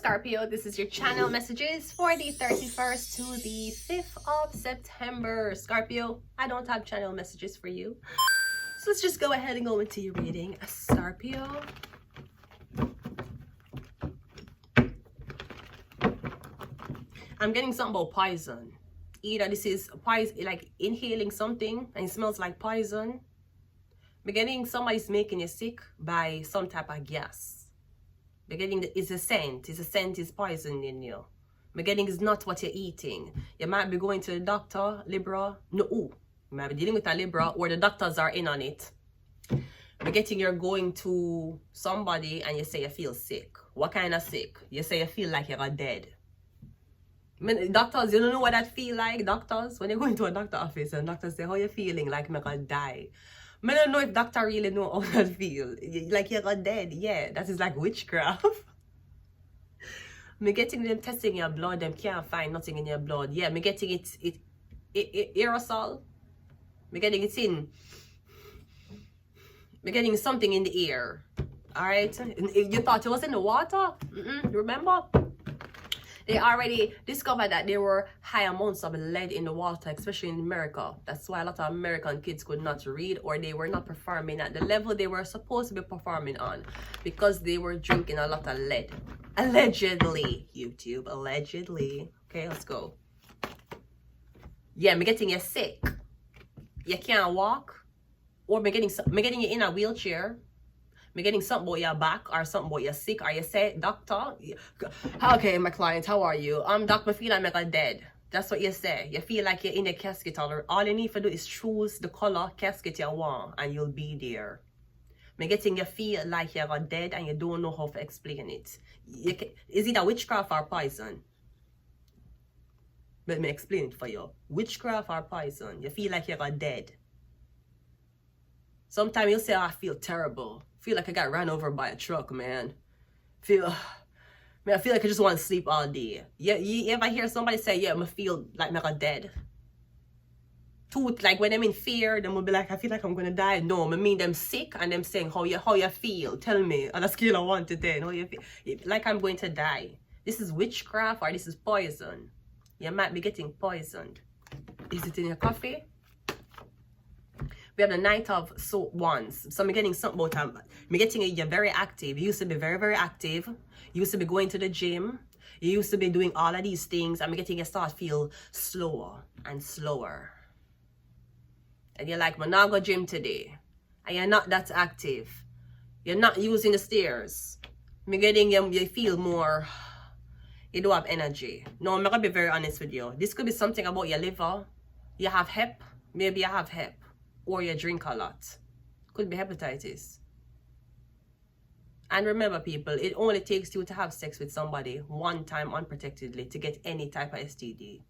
Scorpio, this is your channel messages for the 31st to the 5th of September. Scorpio, I don't have channel messages for you. So let's just go ahead and go into your reading. Scorpio. I'm getting something about poison. Either this is poison, like inhaling something and it smells like poison. I'm getting somebody's making you sick by some type of gas. I'm getting it's a scent. It's a scent is poison in you. I'm getting it's not what you're eating. You might be going to the doctor, Libra. No, you might be dealing with a Libra or the doctors are in on it. I'm getting you're going to somebody and you say you feel sick. What kind of sick? You say you feel like you're dead. I mean, doctors, you don't know what that feel like, doctors? When you go into a doctor office and doctors say, how you feeling? Like I'm gonna die. I don't know if doctor really know how that feel. Like you're dead. Yeah, that is like witchcraft. Me getting them testing your blood, them can't find nothing in your blood. Yeah, me getting it aerosol. Me getting it in. Me getting something in the air. Alright? You thought it was in the water? Remember? They already discovered that there were high amounts of lead in the water, especially in America. That's why a lot of American kids could not read or they were not performing at the level they were supposed to be performing on because they were drinking a lot of lead. Allegedly, YouTube, allegedly. Okay, let's go. Yeah, me getting you sick. You can't walk. Or me getting you in a wheelchair. Me getting something about your back or something about your sick or you say, doctor, okay, my client, how are you? Doc, me feel like I'm dead. That's what you say. You feel like you're in the casket. All you need to do is choose the color casket you want and you'll be there. Me getting you feel like you're dead and you don't know how to explain it. Is it a witchcraft or poison? Let me explain it for you. Witchcraft or poison? You feel like you're dead. Sometimes you'll say, oh, I feel terrible. Feel like I got run over by a truck, man. I feel like I just want to sleep all day. Yeah, you ever hear somebody say, yeah, I feel like I'm dead? Like when I'm in fear, them will be like, I feel like I'm gonna die. No, I mean them sick and them saying how you feel. Tell me on a scale of 1 to 10, how you feel. Like I'm going to die. This is witchcraft or this is poison. You might be getting poisoned. Is it in your coffee? We have the Knight of Wands. So I'm getting something about I'm getting you're very active. You used to be very, very active. You used to be going to the gym. You used to be doing all of these things. I'm getting you start feel slower and slower. And you're like, I'm not going to gym today. And you're not that active. You're not using the stairs. I'm getting you feel more, you don't have energy. No, I'm going to be very honest with you. This could be something about your liver. You have hep. Maybe you have hep. Or you drink a lot. Could be hepatitis. And remember, people, it only takes you to have sex with somebody one time unprotectedly to get any type of STD.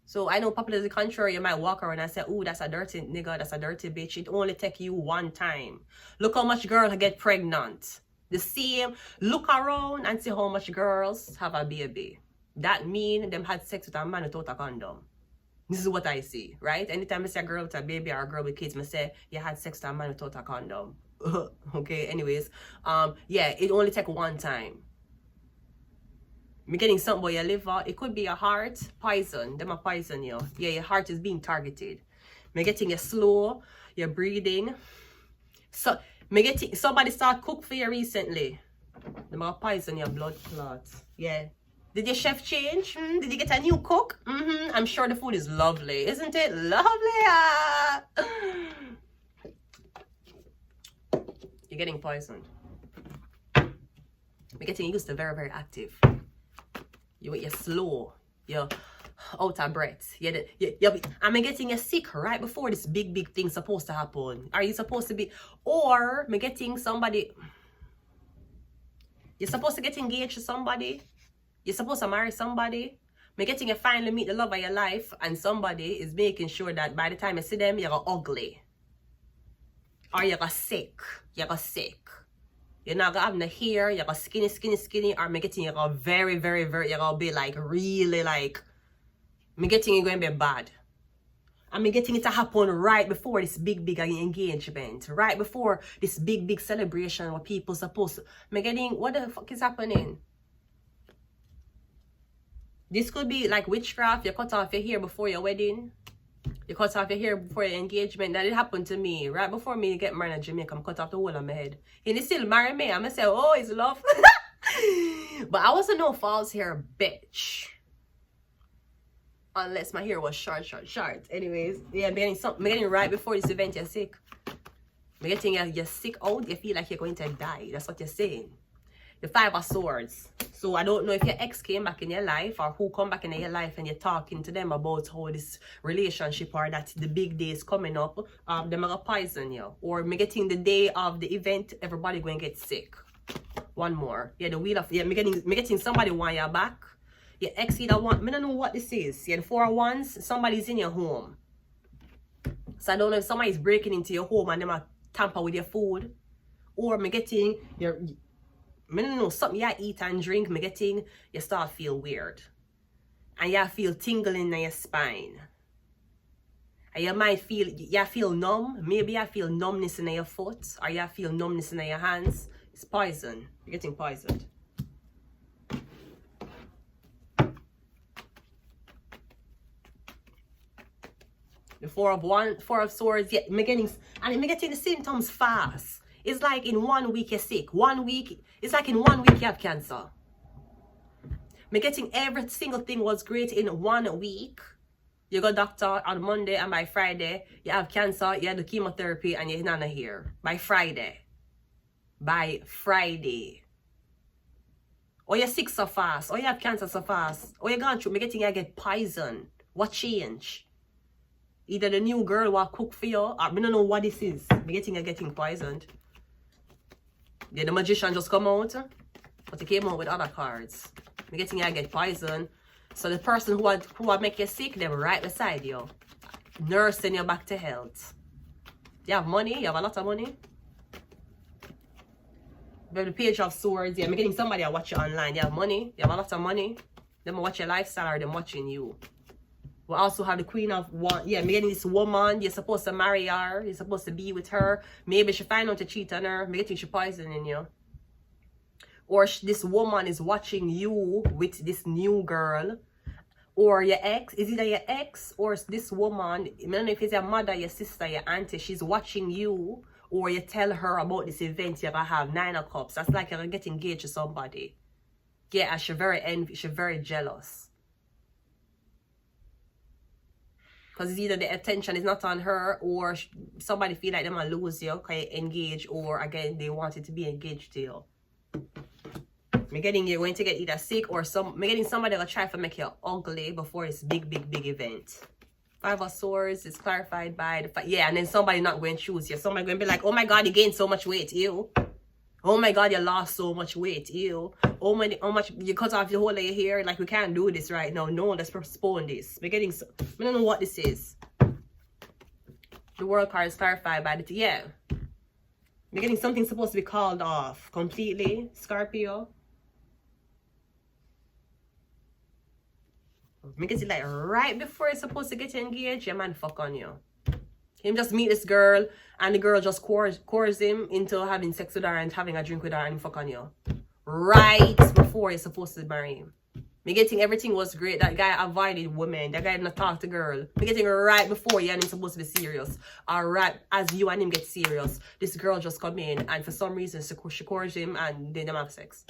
So I know popular the contrary, you might walk around and say, oh, that's a dirty nigga, that's a dirty bitch. It only takes you one time. Look how much girls get pregnant. The same, look around and see how much girls have a baby. That mean them had sex with a man without a condom. This is what I see, right? Anytime I see a girl with a baby or a girl with kids, I say, you had sex with a man without a condom. Okay, anyways. Yeah, it only takes one time. Me getting something about your liver. It could be your heart. Poison. Them a poison you. Yeah, your heart is being targeted. Me getting you slow. You're breathing. So, me getting, somebody start cook for you recently. Them a poison your blood clots. Yeah. Did your chef change? Did you get a new cook? I'm sure the food is lovely. Isn't it lovely? You're getting poisoned. You're getting used to very, very active. You're slow. You're out of breath. I'm getting you sick right before this big thing supposed to happen. Are you supposed to be? Or me getting somebody. You're supposed to get engaged to somebody. You're supposed to marry somebody. You're getting you finally meet the love of your life and somebody is making sure that by the time you see them, you're ugly. Or you're sick. You're sick. You're not gonna have no hair, you're skinny, or me getting you're very, very, very, you're gonna be like really like, me getting you going to be bad. And me getting it to happen right before this big engagement. Right before this big celebration where people supposed to, me getting, what the fuck is happening? This could be like witchcraft. You cut off your hair before your wedding. You cut off your hair before your engagement. That did happen to me. Right before me get married in Jamaica, I cut off the whole of my head. And he still marry me. I'm going to say, oh, it's love. But I wasn't no false hair bitch. Unless my hair was short. Anyways, yeah, I'm getting right before this event, you're sick. I'm getting you're sick out. You feel like you're going to die. That's what you're saying. The Five of Swords. So I don't know if your ex came back in your life or who come back in your life and you're talking to them about how this relationship or that the big day is coming up. They're gonna poison you. Or me getting the day of the event, everybody going to get sick. One more. Yeah, the wheel of, yeah, me getting somebody want your back. Your ex either want, I don't know what this is. Yeah, the 4 of Wands, somebody's in your home. So I don't know if somebody's breaking into your home and they might tamper with your food. Or me getting your, I don't know, something you eat and drink, me getting, you start feel weird. And you feel tingling in your spine. And you might feel, you feel numb. Maybe you feel numbness in your foot. Or you feel numbness in your hands. It's poison. You're getting poisoned. The 4 of Swords, yeah, me getting the symptoms fast. It's like in 1 week you're sick. 1 week, it's like in 1 week you have cancer. Me getting every single thing was great in 1 week. You go doctor on Monday and by Friday you have cancer, you have the chemotherapy and you're not here. By Friday. Or you're sick so fast, or you have cancer so fast, or you're gone through, me getting you get poison. What change? Either the new girl will cook for you, or I don't know what this is. Me getting poisoned. Yeah, the magician just come out, but he came out with other cards. Me getting you get poisoned. So the person who would make you sick, they're right beside you, nursing you back to health. You have money, you have a lot of money. The Page of Swords, yeah, I'm getting somebody to watch you online. You have money, you have a lot of money. Them watch your lifestyle or them watching you. We also have the Queen of Wands. Yeah, I'm getting this woman. You're supposed to marry her. You're supposed to be with her. Maybe she find out to cheat on her. I'm getting she poisoning you. Or this woman is watching you with this new girl. Or your ex. Is either your ex or this woman. I don't know if it's your mother, your sister, your auntie. She's watching you. Or you tell her about this event you're going to have 9 of Cups. That's like you're going to get engaged to somebody. Yeah, and she's very envious. She's very jealous. Because either the attention is not on her or somebody feel like they might lose you because you engage, or again, they wanted to be engaged to you. I'm getting you're going to get either sick or I'm getting somebody that will try to make you ugly before this big event. 5 of Swords is clarified by the yeah, and then somebody not going to choose you. Somebody going to be like, oh my God, you gained so much weight, ew. Oh my God, you lost so much weight, ew. Oh my, how much you cut off the whole of your hair? Like, we can't do this right now. No, let's postpone this. We're getting, I don't know what this is. The World card is clarified by the yeah. We're getting something supposed to be called off completely. Scorpio. Make it like right before you're supposed to get engaged, your man fuck on you. Him just meet this girl and the girl just coerce him into having sex with her and having a drink with her and fuck on you. Right before you're supposed to marry him. Me getting everything was great. That guy avoided women. That guy did not talk to girl. Me getting right before you and him supposed to be serious. Or right as you and him get serious, this girl just come in and for some reason she coerced him and they don't have sex.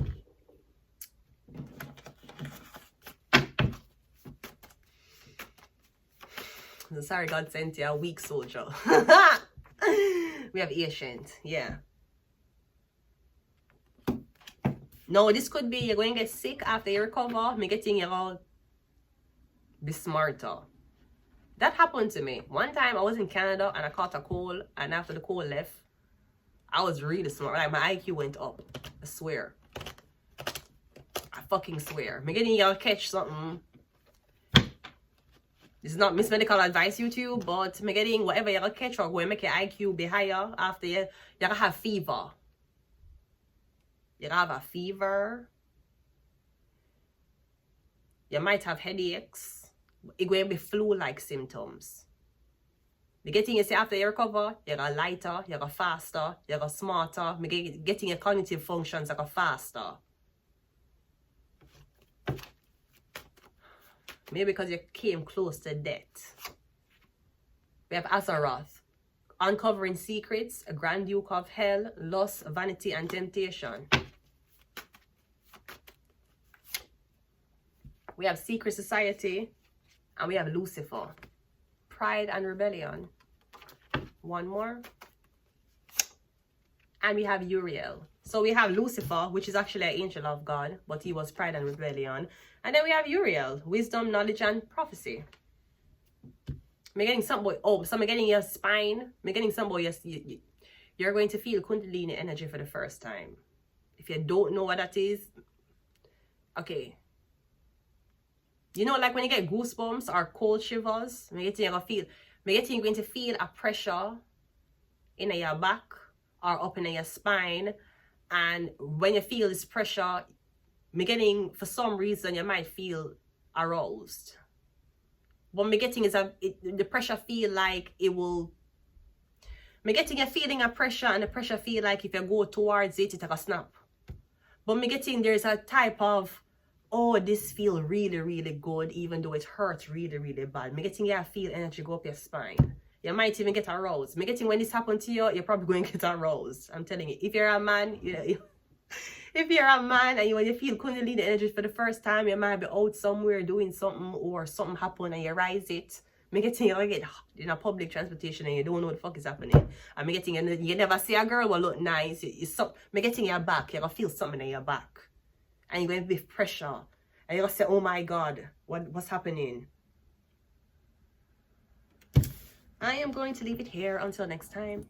Sorry, God sent you a weak soldier. We have Ancient, yeah. No, this could be you're going to get sick after you recover. Me getting you all be smarter. That happened to me. One time I was in Canada and I caught a cold, and after the cold left, I was really smart. Like my IQ went up. I swear. I fucking swear. Me getting y'all catch something. This is not Miss Medical Advice YouTube, but me getting whatever you're gonna catch or going make your IQ be higher after you're gonna have fever. You're gonna have a fever. You might have headaches. It's going to be flu-like symptoms. Me getting you see after you recover, you're gonna lighter, you're gonna faster, you're gonna smarter. Me getting your cognitive functions like a faster. Maybe because you came close to death. We have Azaroth. Uncovering secrets, a Grand Duke of Hell, lust, vanity, and temptation. We have Secret Society. And we have Lucifer. Pride and rebellion. One more. And we have Uriel. So we have Lucifer, which is actually an angel of God, but he was pride and rebellion. And then we have Uriel, wisdom, knowledge, and prophecy. I'm getting some boy. Oh, so I'm getting your spine. I'm getting some boy. Yes, you're going to feel Kundalini energy for the first time. If you don't know what that is, okay. You know, like when you get goosebumps or cold shivers, I'm getting you're going to feel a pressure in your back or up in your spine. And when you feel this pressure, for some reason, you might feel aroused. What I'm getting is the pressure feel like it will. I'm getting a feeling of pressure, and the pressure feel like if you go towards it, it's like a snap. But I'm getting there's a type of, oh, this feel really, really good, even though it hurts really, really bad. I'm getting you feel energy go up your spine. You might even get aroused. I'm getting when this happens to you, you're probably going to get aroused. I'm telling you, if you're a man, if you're a man and when you feel Kundalini energy for the first time, you might be out somewhere doing something or something happen and you rise it. I'm getting you get in a public transportation and you don't know what the fuck is happening. I'm getting you never see a girl will look nice. I'm getting your back. You're going to feel something in your back. And you're going to be pressure. And you're going to say, oh my God, what's happening? I am going to leave it here until next time.